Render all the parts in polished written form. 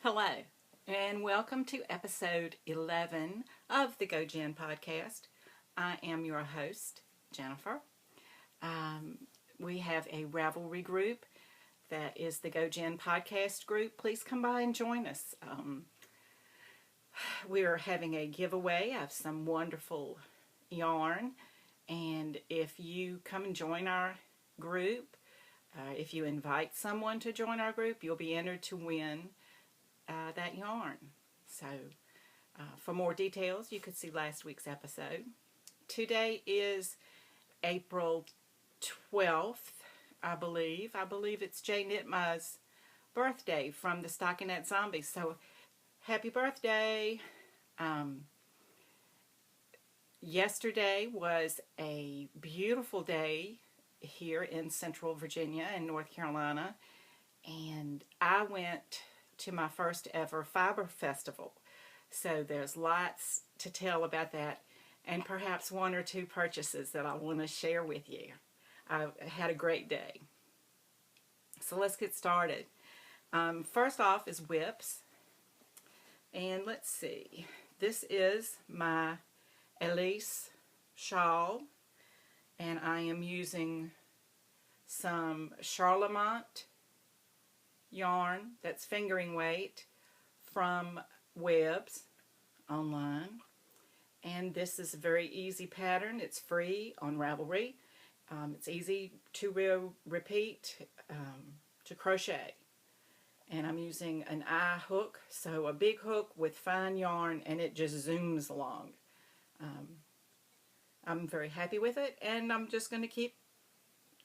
Hello, and welcome to episode 11 of the Go Jen podcast. I am your host, Jennifer. We have a Ravelry group that is the Go Jen podcast group. Please come by and join us. We are having a giveaway of some wonderful yarn, and if you come and join our group, if you invite someone to join our group, you'll be entered to win that yarn. So for more details, you could see last week's episode. Today is April 12th, I believe. I believe it's Jay Nitma's birthday from the Stockinette Zombies. So happy birthday. Yesterday was a beautiful day here in Central Virginia and North Carolina, and I went to my first ever fiber festival. So there's lots to tell about that, and perhaps one or two purchases that I want to share with you. I had a great day. So let's get started. First off is whips. And let's see. This is my Elise shawl, and I am using some Charlemont yarn that's fingering weight from Webs online, and this is a very easy pattern. It's free on Ravelry. It's easy to repeat, to crochet, and I'm using an eye hook, so a big hook with fine yarn, and it just zooms along. I'm very happy with it, and I'm just going to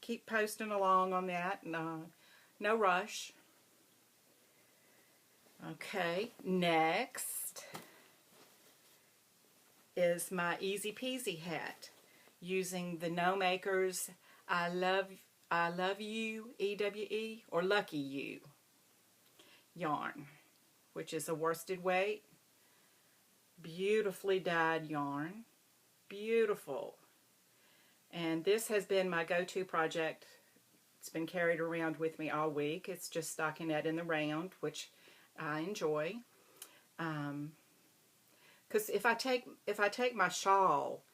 keep posting along on that. No rush. Okay, next is my Easy Peasy hat using the No Makers I Love You EWE or Lucky You yarn, which is a worsted weight, beautifully dyed yarn, beautiful. And this has been my go-to project. It's been carried around with me all week. It's just stockinette in the round, which I enjoy, because if I take my shawl,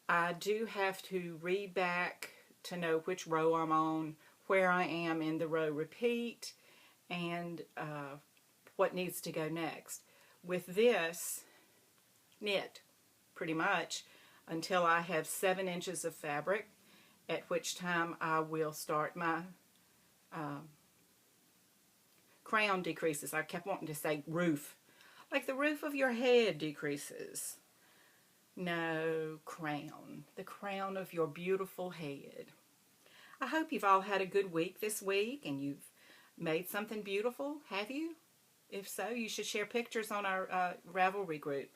I do have to read back to know which row I'm on, where I am in the row repeat, and what needs to go next. With this, knit pretty much until I have 7 inches of fabric, at which time I will start my crown decreases. I kept wanting to say roof. Like the roof of your head decreases. No, crown. The crown of your beautiful head. I hope you've all had a good week this week and you've made something beautiful. Have you? If so, you should share pictures on our Ravelry group.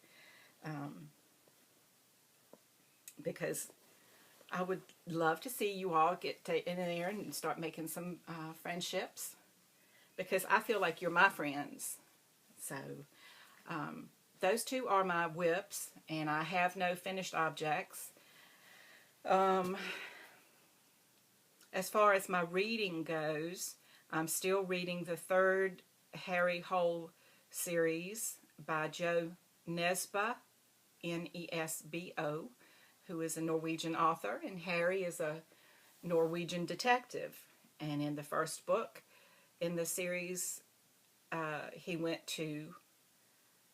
Because I would love to see you all get in there and start making some friendships. Because I feel like you're my friends. So, those two are my whips, and I have no finished objects. As far as my reading goes, I'm still reading the 3rd Harry Hole series by Joe Nesbø, Nesbo, who is a Norwegian author, and Harry is a Norwegian detective. And in the first book in the series, he went to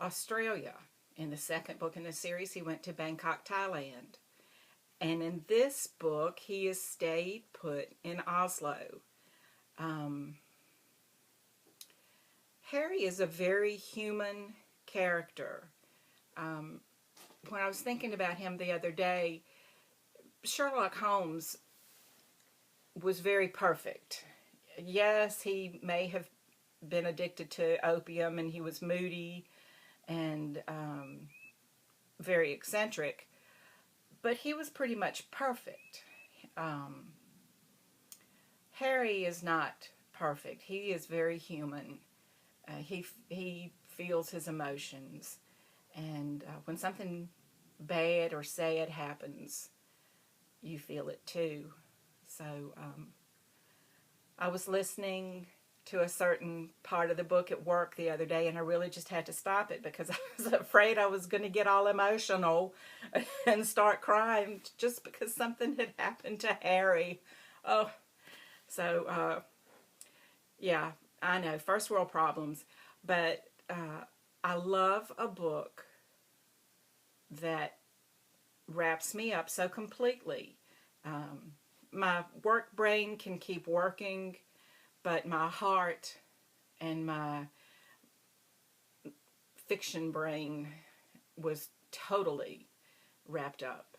Australia. In the second book in the series, he went to Bangkok, Thailand. And in this book, he has stayed put in Oslo. Harry is a very human character. When I was thinking about him the other day, Sherlock Holmes was very perfect. Yes, he may have been addicted to opium, and he was moody and very eccentric, but he was pretty much perfect. Harry is not perfect. He is very human. He feels his emotions, and when something bad or sad happens, you feel it too. So I was listening to a certain part of the book at work the other day, and I really just had to stop it because I was afraid I was going to get all emotional and start crying just because something had happened to Harry. Oh, so yeah, I know, first world problems, but I love a book that wraps me up so completely. My work brain can keep working, but my heart and my fiction brain was totally wrapped up.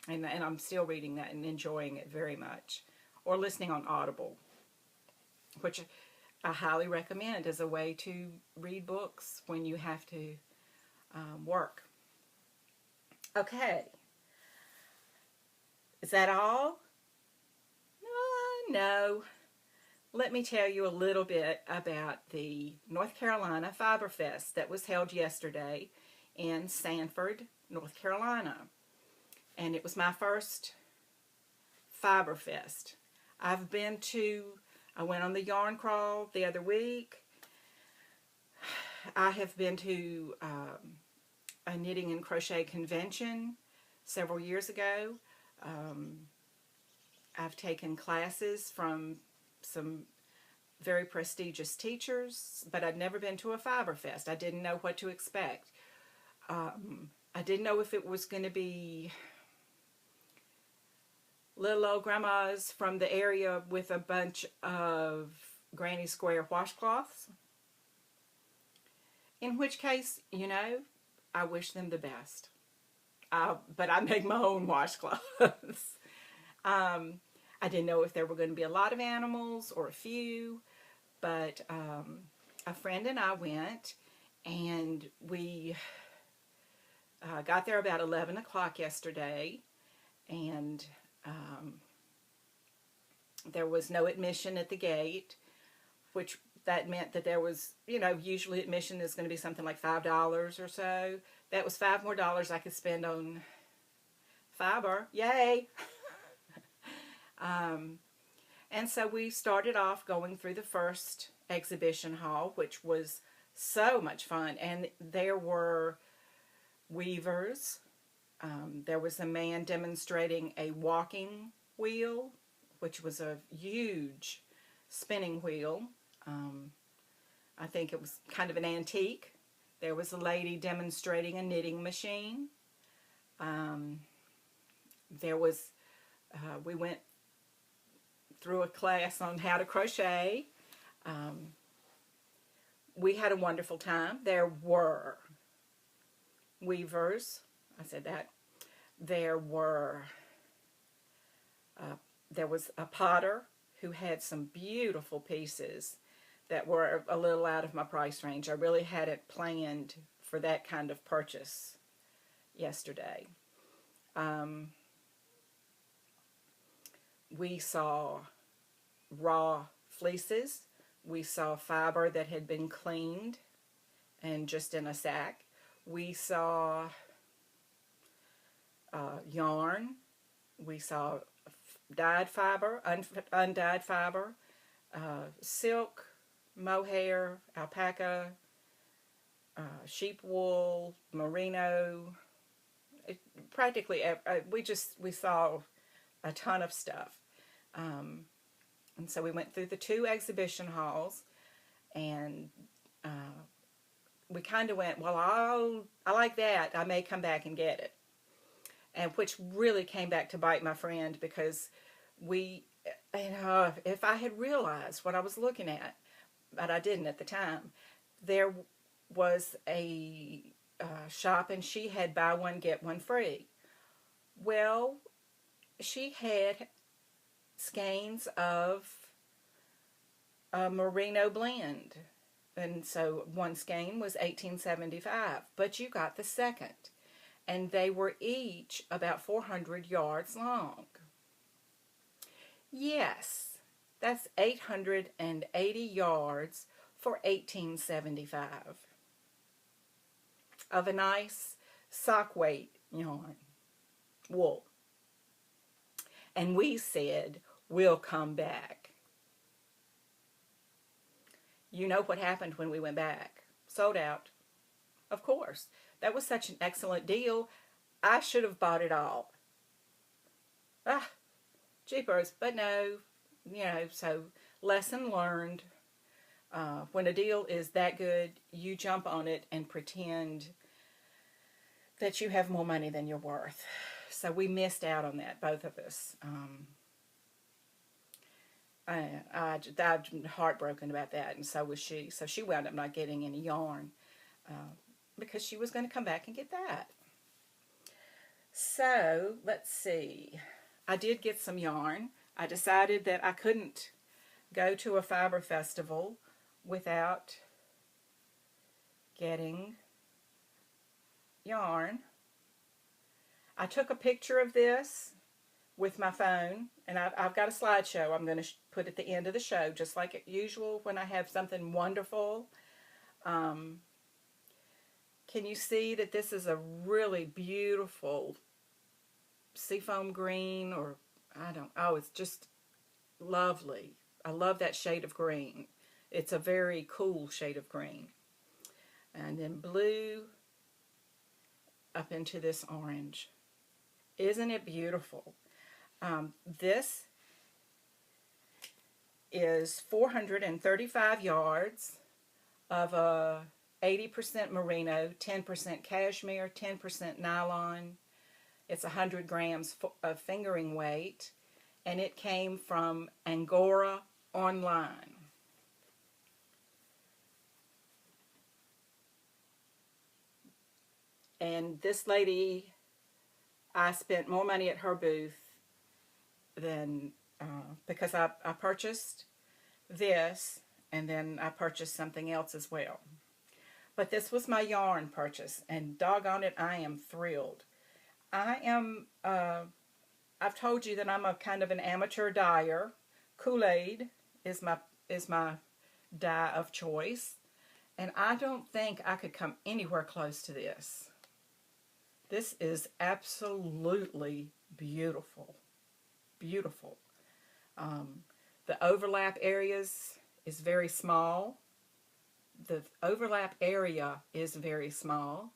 And I'm still reading that and enjoying it very much. Or listening on Audible, which I highly recommend as a way to read books when you have to work. Okay. Is that all? No. Let me tell you a little bit about the North Carolina Fiber Fest that was held yesterday in Sanford, North Carolina. And it was my first Fiber Fest. I went on the yarn crawl the other week. I have been to a knitting and crochet convention several years ago. I've taken classes from some very prestigious teachers, but I'd never been to a Fiber Fest. I didn't know what to expect. I didn't know if it was going to be little old grandmas from the area with a bunch of granny square washcloths. In which case, I wish them the best. But I make my own washcloths. I didn't know if there were going to be a lot of animals or a few, but a friend and I went, and we got there about 11 o'clock yesterday, and there was no admission at the gate, which that meant that there was, usually admission is going to be something like $5 or so. That was $5 more I could spend on fiber. Yay! And so we started off going through the first exhibition hall, which was so much fun. And there were weavers. There was a man demonstrating a walking wheel, which was a huge spinning wheel. I think it was kind of an antique. There was a lady demonstrating a knitting machine. We went through a class on how to crochet. We had a wonderful time. There were weavers. I said that. There was a potter who had some beautiful pieces that were a little out of my price range. I really hadn't planned for that kind of purchase yesterday. We saw raw fleeces. We saw fiber that had been cleaned and just in a sack. We saw yarn. We saw dyed fiber, undyed fiber, silk, mohair, alpaca, sheep wool, merino. We saw a ton of stuff. And so we went through the 2 exhibition halls, and we kind of went, well, I like that. I may come back and get it. And which really came back to bite my friend, because if I had realized what I was looking at, but I didn't at the time, there was a shop, and she had buy one, get one free. Well, she had skeins of a merino blend, and so one skein was $18.75, but you got the second, and they were each about 400 yards long. Yes, that's 880 yards for $18.75 of a nice sock weight yarn, wool. And we said, we'll come back. You know what happened when we went back. Sold out. Of course. That was such an excellent deal. I should have bought it all. Ah, jeepers. But no, so lesson learned. When a deal is that good, you jump on it and pretend that you have more money than you're worth. So we missed out on that, both of us. I'm heartbroken about that, and so was she. So she wound up not getting any yarn because she was going to come back and get that. So let's see. I did get some yarn. I decided that I couldn't go to a fiber festival without getting yarn. I took a picture of this with my phone, and I've got a slideshow I'm going to put at the end of the show, just like usual when I have something wonderful. Can you see that this is a really beautiful seafoam green, or it's just lovely. I love that shade of green. It's a very cool shade of green. And then blue up into this orange. Isn't it beautiful? This is 435 yards of a 80% merino, 10% cashmere, 10% nylon. It's 100 grams of fingering weight, and it came from Angora Online. And this lady, I spent more money at her booth than, because I purchased this, and then I purchased something else as well. But this was my yarn purchase, and doggone it, I am thrilled. I've told you that I'm a kind of an amateur dyer. Kool-Aid is my dye of choice, and I don't think I could come anywhere close to this. This is absolutely beautiful. Beautiful. The overlap areas is very small. The overlap area is very small.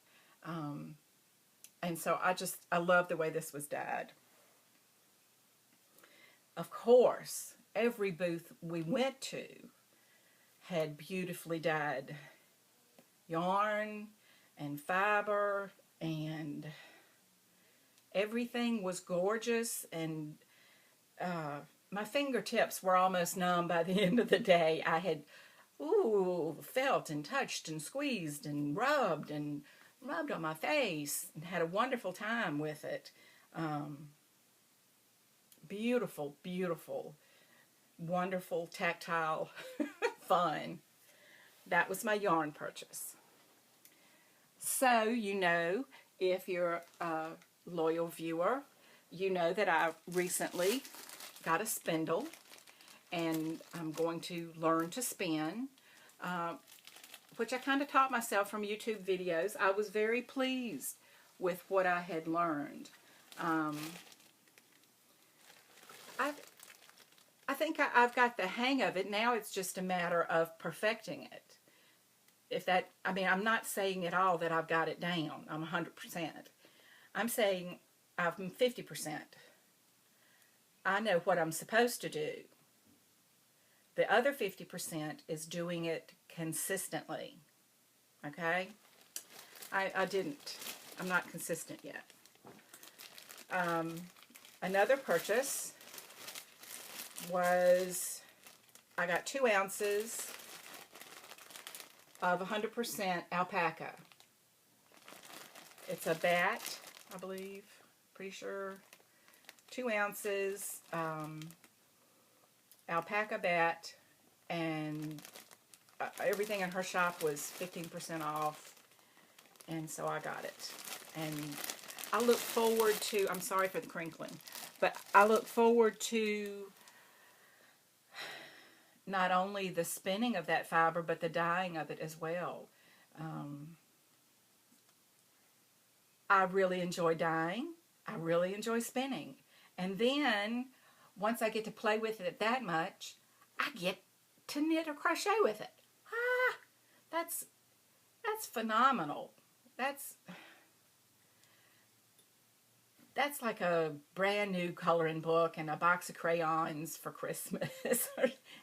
And so I love the way this was dyed. Of course, every booth we went to had beautifully dyed yarn and fiber, and everything was gorgeous, and my fingertips were almost numb by the end of the day. I had felt and touched and squeezed and rubbed on my face and had a wonderful time with it. Beautiful, beautiful, wonderful, tactile fun. That was my yarn purchase. So, if you're a loyal viewer, you know that I recently got a spindle, and I'm going to learn to spin, which I kind of taught myself from YouTube videos. I was very pleased with what I had learned. I think I've got the hang of it. Now it's just a matter of perfecting it. I'm not saying at all that I've got it down. I'm 100%. I'm saying I'm 50%. I know what I'm supposed to do. The other 50% is doing it consistently. Okay? I'm not consistent yet. Another purchase was, I got 2 ounces of 100% alpaca. It's a bat, I believe, pretty sure. 2 ounces, alpaca bat, and everything in her shop was 15% off, and so I got it. And I look forward to, I'm sorry for the crinkling, but I look forward to not only the spinning of that fiber, but the dyeing of it as well. I really enjoy dyeing. I really enjoy spinning. And then, once I get to play with it that much, I get to knit or crochet with it. That's that's phenomenal. That's that's like a brand new coloring book and a box of crayons for Christmas.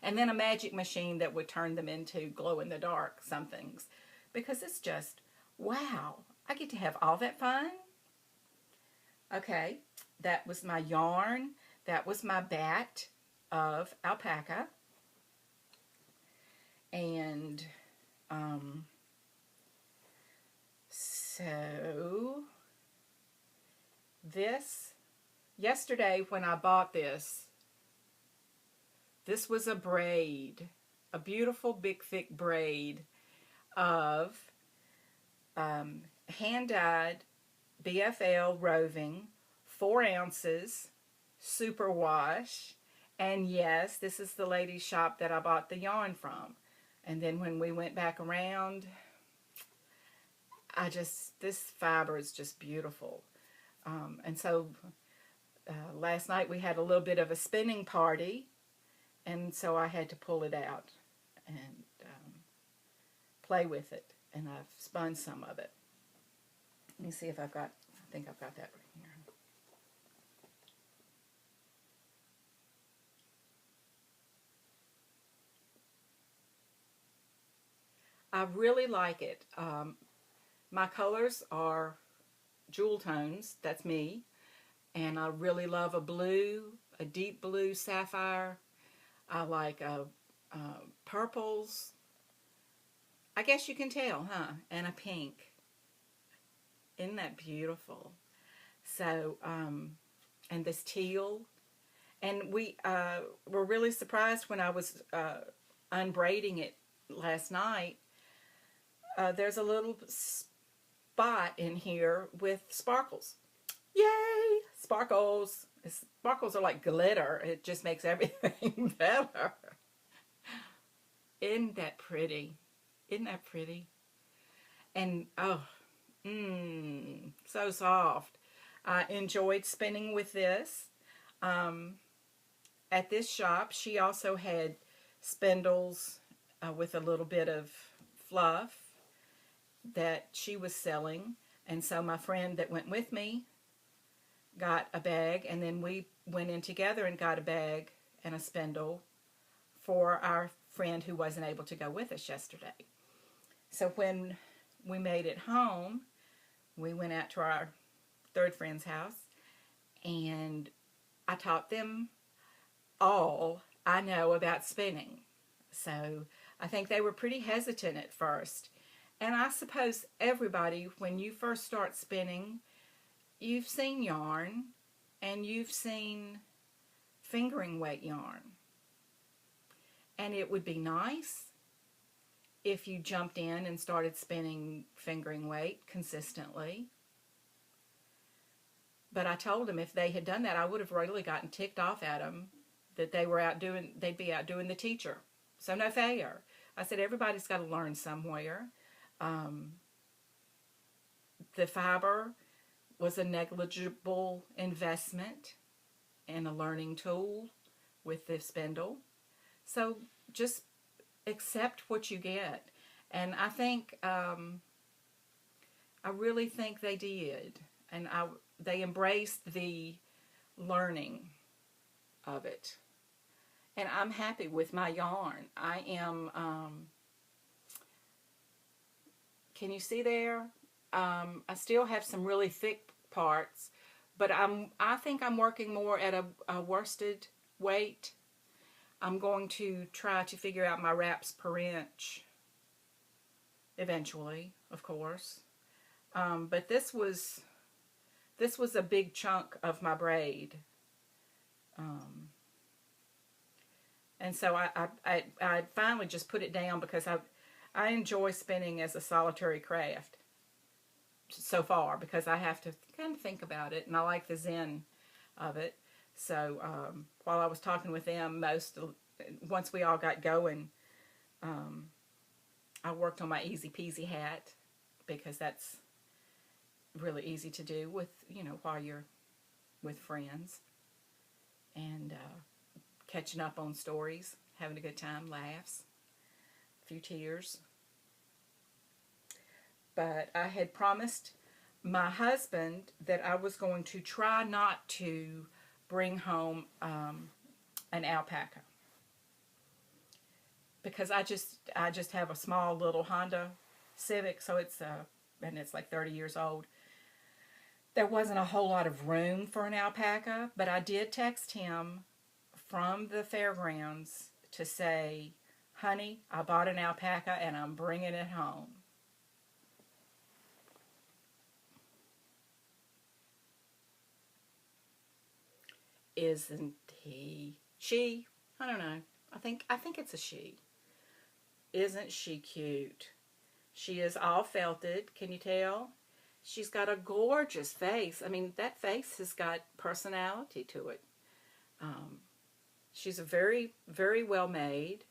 And then a magic machine that would turn them into glow in the dark somethings. Because it's just, wow, I get to have all that fun. Okay, that was my yarn. That was my bat of alpaca. And so this, yesterday when I bought this, this was a braid, a beautiful big thick braid of hand-dyed BFL roving, 4 ounces, superwash. And yes, this is the lady's shop that I bought the yarn from. And then when we went back around, this fiber is just beautiful. And so last night we had a little bit of a spinning party, and so I had to pull it out and play with it, and I've spun some of it. Let me see if I think I've got that right here. I really like it. My colors are jewel tones, that's me, and I really love a blue, a deep blue sapphire. I like purples, I guess you can tell, huh? And a pink. Isn't that beautiful? So, and this teal. And we were really surprised when I was unbraiding it last night. There's a little spot in here with sparkles. Yay! Sparkles. Sparkles are like glitter. It just makes everything better. Isn't that pretty? Isn't that pretty? And, oh, so soft. I enjoyed spinning with this. At this shop, she also had spindles with a little bit of fluff that she was selling. And so my friend that went with me got a bag, and then we went in together and got a bag and a spindle for our friend who wasn't able to go with us yesterday. So when we made it home, we went out to our third friend's house, and I taught them all I know about spinning. So I think they were pretty hesitant at first. And I suppose everybody, when you first start spinning, you've seen yarn and you've seen fingering weight yarn. And it would be nice if you jumped in and started spinning fingering weight consistently. But I told them if they had done that, I would have really gotten ticked off at them that they'd be out doing the teacher. So no fair. I said, everybody's got to learn somewhere. The fiber was a negligible investment in a learning tool with the spindle. So just accept what you get. And I think, I really think they did. And they embraced the learning of it. And I'm happy with my yarn. I am, can you see there? I still have some really thick parts, but I think I'm working more at a worsted weight. I'm going to try to figure out my wraps per inch eventually, of course. But this was a big chunk of my braid. And so I finally just put it down because I enjoy spinning as a solitary craft so far, because I have to kind of think about it, and I like the zen of it. So while I was talking with them, once we all got going, I worked on my easy peasy hat, because that's really easy to do with, while you're with friends, and catching up on stories, having a good time, laughs, a few tears. but I had promised my husband that I was going to try not to bring home an alpaca, because I just have a small little Honda Civic, so it's like 30 years old. There wasn't a whole lot of room for an alpaca, but I did text him from the fairgrounds to say, honey, I bought an alpaca and I'm bringing it home. Isn't he? She? I don't know. I think it's a she. Isn't she cute? She is all felted. Can you tell? She's got a gorgeous face. I mean, that face has got personality to it. Um, she's a very, very well made,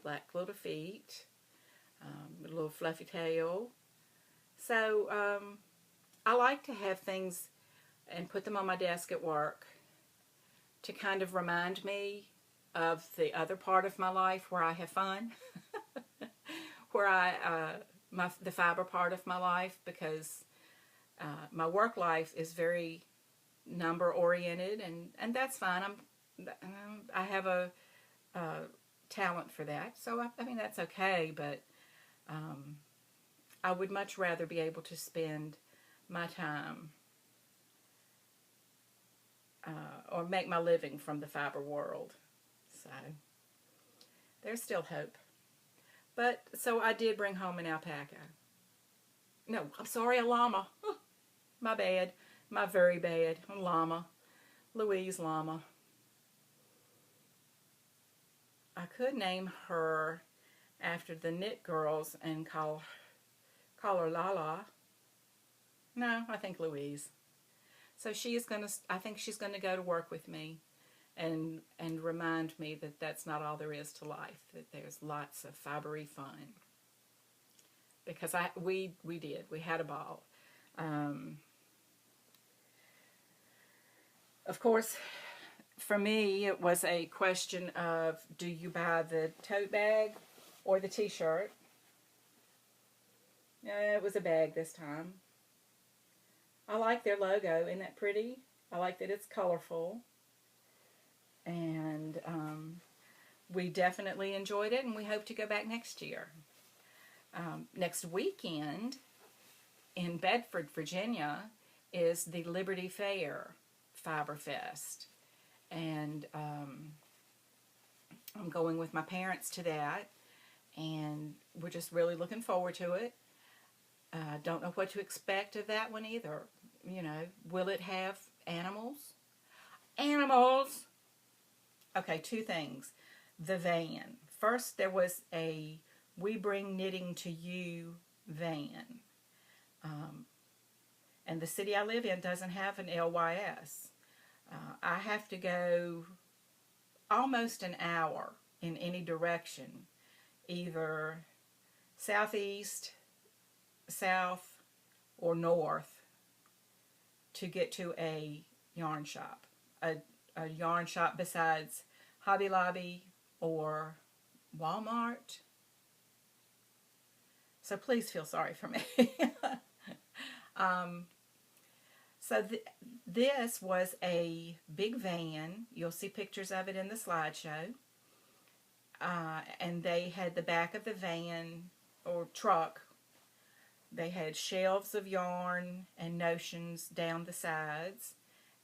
black little feet, a little fluffy tail. So I like to have things and put them on my desk at work to kind of remind me of the other part of my life where I have fun, where the fiber part of my life, because my work life is very number oriented, and that's fine. I have a talent for that, so I mean that's okay. But I would much rather be able to spend my time or make my living from the fiber world. So there's still hope. But so I did bring home an alpaca. No, I'm sorry, a llama. My bad. My very bad. A llama. Louise Llama. I could name her after the Knit Girls and call her Lala. No, I think Louise. So I think she's gonna go to work with me and remind me that that's not all there is to life, that there's lots of fibery fun. Because we had a ball. Of course, for me, it was a question of, do you buy the tote bag or the t-shirt? It was a bag this time. I like their logo. Isn't that pretty? I like that it's colorful. And we definitely enjoyed it, and we hope to go back next year. Next weekend in Bedford, Virginia, is the Liberty Fair Fiber Fest. And I'm going with my parents to that, and we're just really looking forward to it. Don't know what to expect of that one either. You know, will it have animals? Animals! Okay, two things. The van. First, there was a We Bring Knitting to You van. And the city I live in doesn't have an LYS. I have to go almost an hour in any direction, either southeast, south, or north, to get to a yarn shop. A yarn shop besides Hobby Lobby or Walmart. So please feel sorry for me. So this was a big van. You'll see pictures of it in the slideshow. And they had the back of the van or truck. They had shelves of yarn and notions down the sides.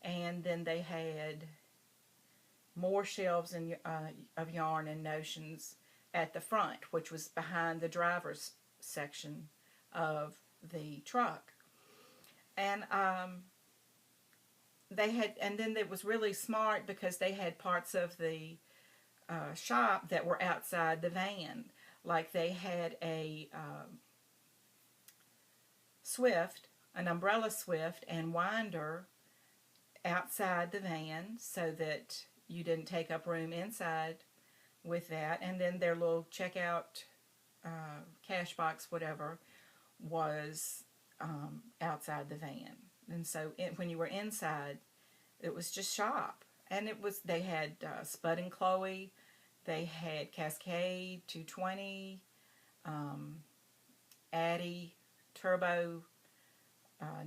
And then they had more shelves of yarn and notions at the front, which was behind the driver's section of the truck. And then it was really smart because they had parts of the shop that were outside the van. Like they had a swift, an umbrella swift and winder outside the van so that you didn't take up room inside with that. And then their little checkout cash box, whatever, was outside the van. And so when you were inside, it was just shop. And they had Spud and Chloe, they had Cascade 220, Addie, turbo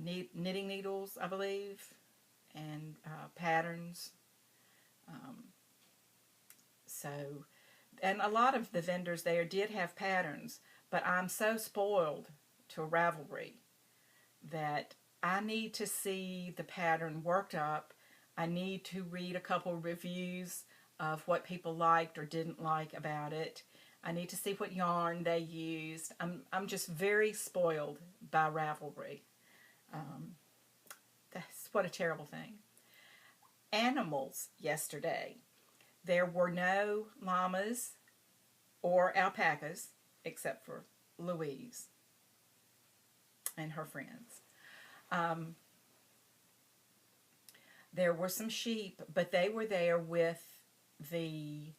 knitting needles, I believe, and patterns. So, and a lot of the vendors there did have patterns, but I'm so spoiled to Ravelry that I need to see the pattern worked up. I need to read a couple reviews of what people liked or didn't like about it. I need to see what yarn they used. I'm just very spoiled by Ravelry. That's what a terrible thing. Animals yesterday. There were no llamas or alpacas except for Louise and her friends. There were some sheep, but they were there with the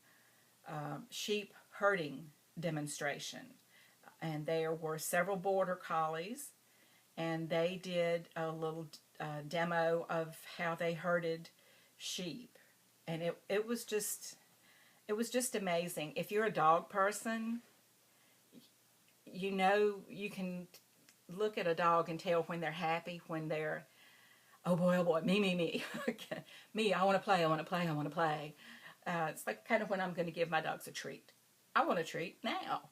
sheep herding demonstration. And there were several border collies, and they did a little demo of how they herded sheep. And it was just amazing. If you're a dog person, you know you can look at a dog and tell when they're happy, when they're, oh boy, me. Me, I want to play, I want to play. It's like kind of when I'm going to give my dogs a treat. I want a treat now.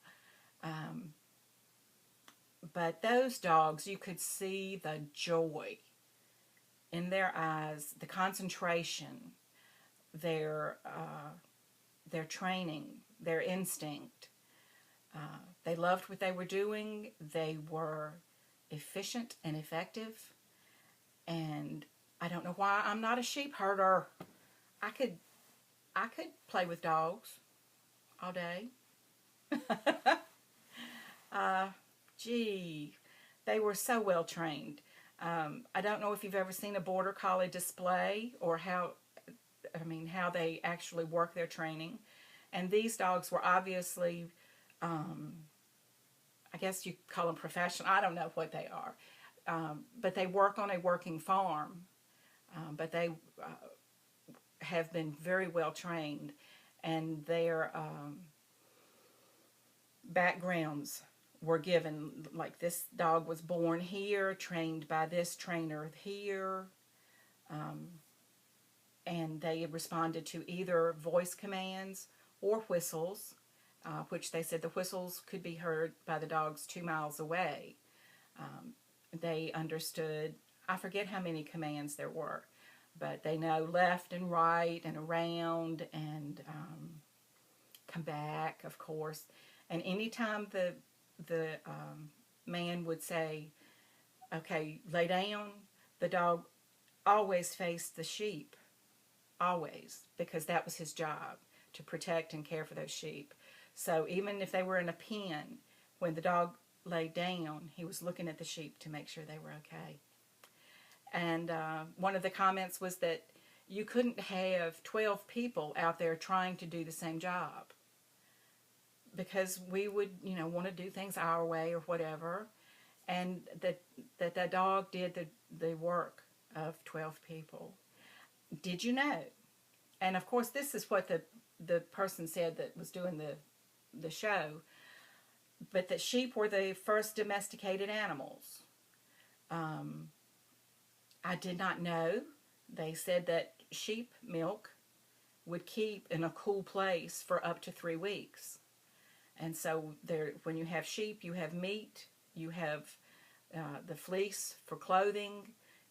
But those dogs, you could see the joy in their eyes, the concentration, their training, their instinct. They loved what they were doing. They were efficient and effective. And I don't know why I'm not a sheep herder. I could play with dogs all day. Gee, they were so well trained. I don't know if you've ever seen a border collie display or how they actually work their training. And these dogs were obviously, I guess you call them professional. I don't know what they are. But they work on a working farm. But they have been very well trained. And their backgrounds were given, like this dog was born here, trained by this trainer here. And they responded to either voice commands or whistles, which they said the whistles could be heard by the dogs 2 miles away. They understood, I forget how many commands there were, but they know left and right and around and come back, of course. And anytime the man would say, okay, lay down, the dog always faced the sheep, always, because that was his job, to protect and care for those sheep. So even if they were in a pen, when the dog laid down, he was looking at the sheep to make sure they were okay. And one of the comments was that you couldn't have 12 people out there trying to do the same job, because we would, want to do things our way or whatever, and that dog did the work of 12 people. Did you know? And of course, this is what the person said that was doing the show, but that sheep were the first domesticated animals. I did not know. They said that sheep milk would keep in a cool place for up to 3 weeks. And so when you have sheep, you have meat, you have the fleece for clothing,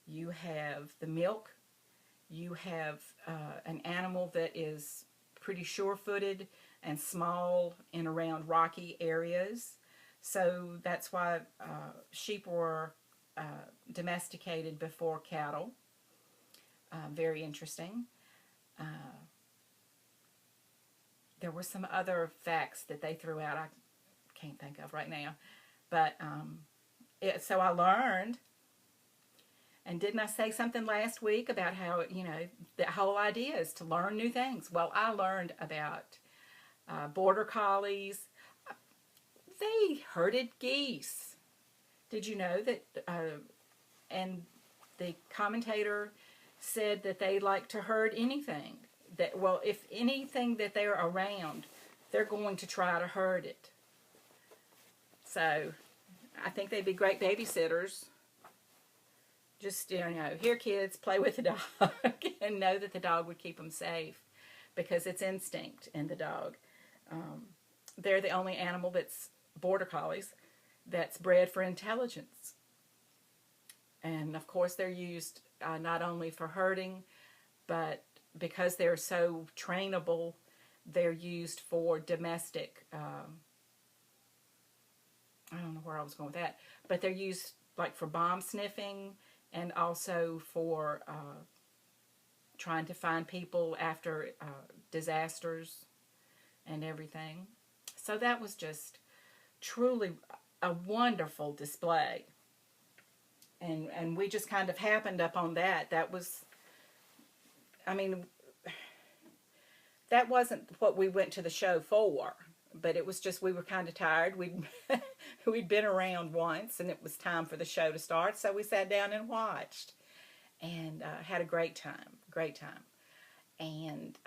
you have the milk, you have an animal that is pretty sure-footed and small in around rocky areas. So that's why sheep were domesticated before cattle. Very interesting. There were some other facts that they threw out I can't think of right now. But so I learned, and didn't I say something last week about how, the whole idea is to learn new things? Well, I learned about border collies. They herded geese. Did you know that? And the commentator said that they like to herd anything. If anything that they're around, they're going to try to herd it. So I think they'd be great babysitters. Just, here kids, play with the dog and know that the dog would keep them safe because it's instinct in the dog. They're the only animal that's border collies that's bred for intelligence. And of course they're used not only for herding, but because they're so trainable, they're used for domestic, I don't know where I was going with that, but they're used like for bomb sniffing and also for trying to find people after disasters and everything. So that was just truly a wonderful display. And we just kind of happened up on that. That was, I mean, that wasn't what we went to the show for, but it was just we were kind of tired. We'd been around once, and it was time for the show to start, so we sat down and watched, and had a great time. And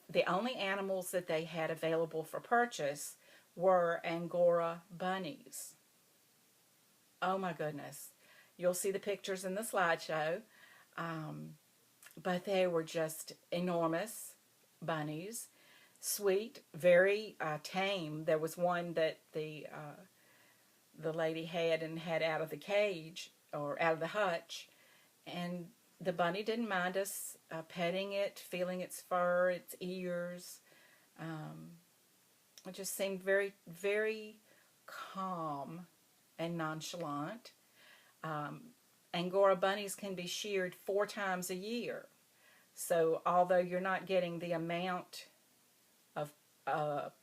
the only animals that they had available for purchase were Angora bunnies. Oh my goodness. You'll see the pictures in the slideshow. But they were just enormous bunnies. Sweet, very tame. There was one that the lady had out of the cage or out of the hutch, and the bunny didn't mind us petting it, feeling its fur, its ears. It just seemed very, very calm and nonchalant. Angora bunnies can be sheared 4 times a year. So although you're not getting the amount of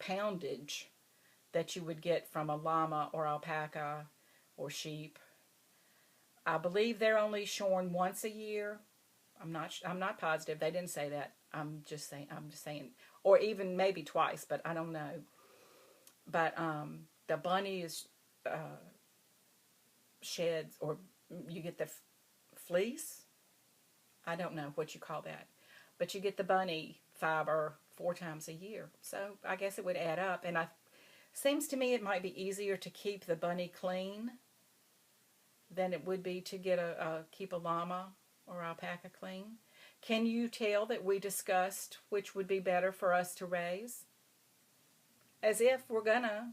poundage that you would get from a llama or alpaca or sheep, I believe they're only shorn once a year. I'm not positive. They didn't say that. I'm just saying, or even maybe twice, but I don't know. But the bunny is sheds, or you get the fleece. I don't know what you call that, but you get the bunny fiber 4 times a year. So I guess it would add up, and seems to me it might be easier to keep the bunny clean than it would be to get keep a llama or alpaca clean. Can you tell that we discussed which would be better for us to raise? As if we're gonna.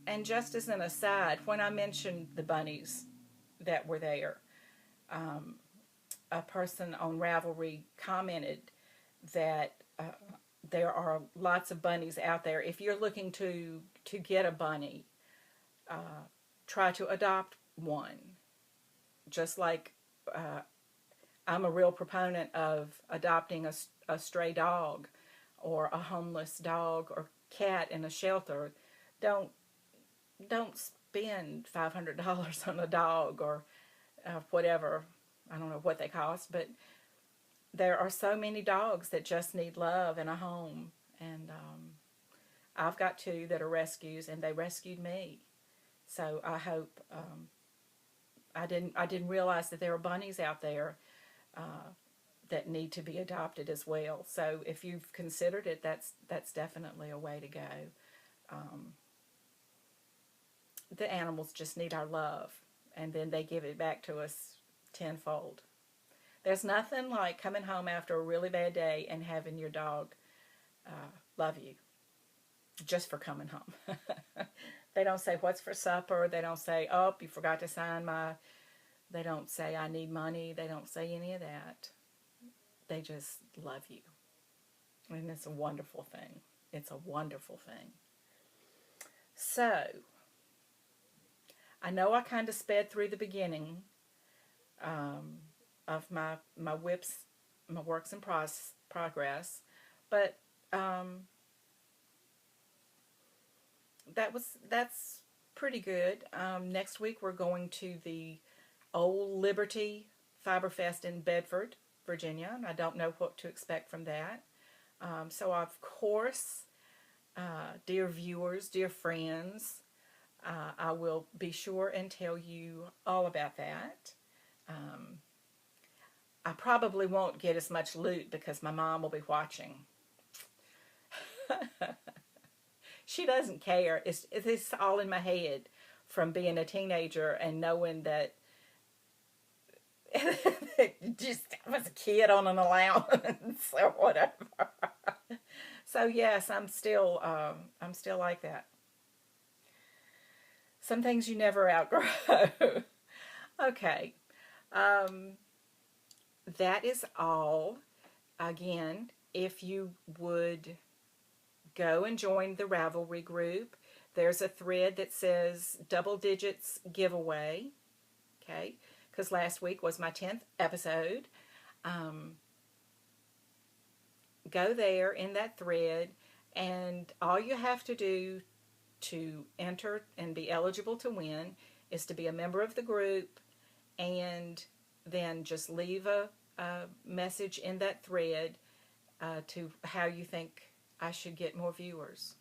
And just as an aside, when I mentioned the bunnies that were there, a person on Ravelry commented that there are lots of bunnies out there. If you're looking to get a bunny, try to adopt one. Just like I'm a real proponent of adopting a stray dog or a homeless dog or cat in a shelter. Don't spend $500 on a dog or whatever. I don't know what they cost, but there are so many dogs that just need love and a home. And I've got 2 that are rescues, and they rescued me. So I hope I didn't realize that there are bunnies out there that need to be adopted as well. So if you've considered it, that's definitely a way to go. The animals just need our love, and then they give it back to us tenfold. There's nothing like coming home after a really bad day and having your dog love you just for coming home. They don't say, what's for supper? They don't say, oh, you forgot to sign my... They don't say, I need money. They don't say any of that. They just love you. And it's a wonderful thing. It's a wonderful thing. So, I know I kind of sped through the beginning of my works in progress, but that's pretty good. Next week we're going to the Old Liberty Fiber Fest in Bedford, Virginia, and I don't know what to expect from that. So of course, dear viewers, dear friends, I will be sure and tell you all about that. I probably won't get as much loot because my mom will be watching. She doesn't care. It's all in my head from being a teenager and knowing that just I was a kid on an allowance or whatever. So yes, I'm still like that. Some things you never outgrow. Okay, um, that is all. Again, if you would go and join the Ravelry group, there's a thread that says double digits giveaway. Okay, because last week was my 10th episode. Um, go there in that thread, and all you have to do to enter and be eligible to win is to be a member of the group, and then just leave a message in that thread to how you think I should get more viewers.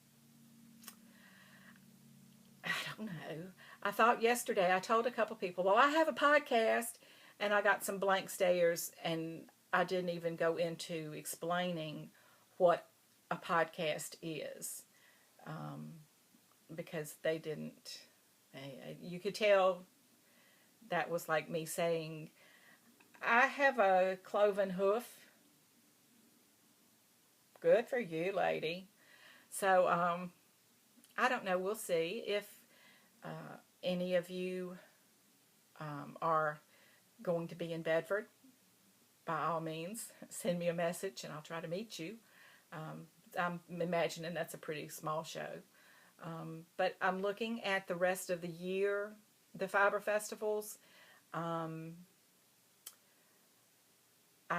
I don't know. I thought yesterday, I told a couple people, well, I have a podcast, and I got some blank stares, and I didn't even go into explaining what a podcast is, because they didn't. You could tell that was like me saying, I have a cloven hoof. Good for you, lady. So, I don't know. We'll see if any of you are going to be in Bedford. By all means, send me a message and I'll try to meet you. I'm imagining that's a pretty small show. But I'm looking at the rest of the year, the fiber festivals. I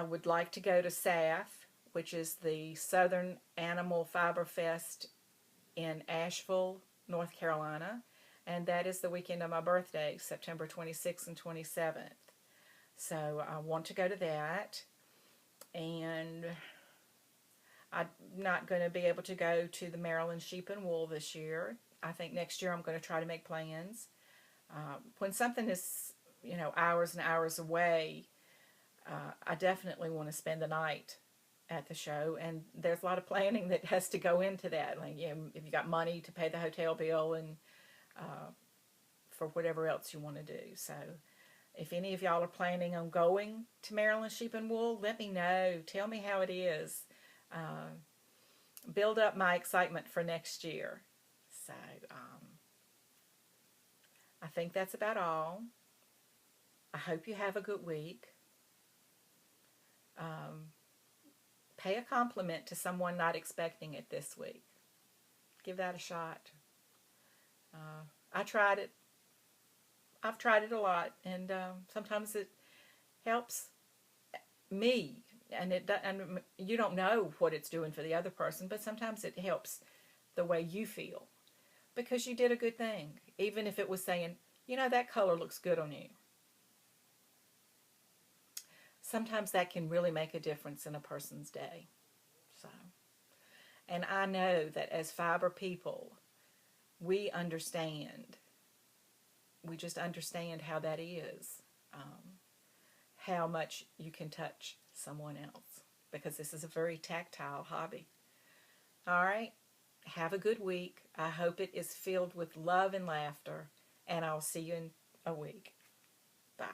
would like to go to SAF, which is the Southern Animal Fiber Fest in Asheville, North Carolina. And that is the weekend of my birthday, September 26th and 27th. So I want to go to that. And I'm not going to be able to go to the Maryland Sheep and Wool this year. I think next year I'm going to try to make plans. When something is, hours and hours away, I definitely want to spend the night at the show, and there's a lot of planning that has to go into that. Like, if you got money to pay the hotel bill and for whatever else you want to do. So, if any of y'all are planning on going to Maryland Sheep and Wool, let me know. Tell me how it is. Build up my excitement for next year. So, I think that's about all. I hope you have a good week. Pay a compliment to someone not expecting it this week. Give that a shot. I tried it. I've tried it a lot, and sometimes it helps me. And you don't know what it's doing for the other person, but sometimes it helps the way you feel because you did a good thing, even if it was saying, that color looks good on you. Sometimes that can really make a difference in a person's day. So, and I know that as fiber people, we understand. We just understand how that is, how much you can touch someone else, because this is a very tactile hobby. All right, have a good week. I hope it is filled with love and laughter, and I'll see you in a week. Bye.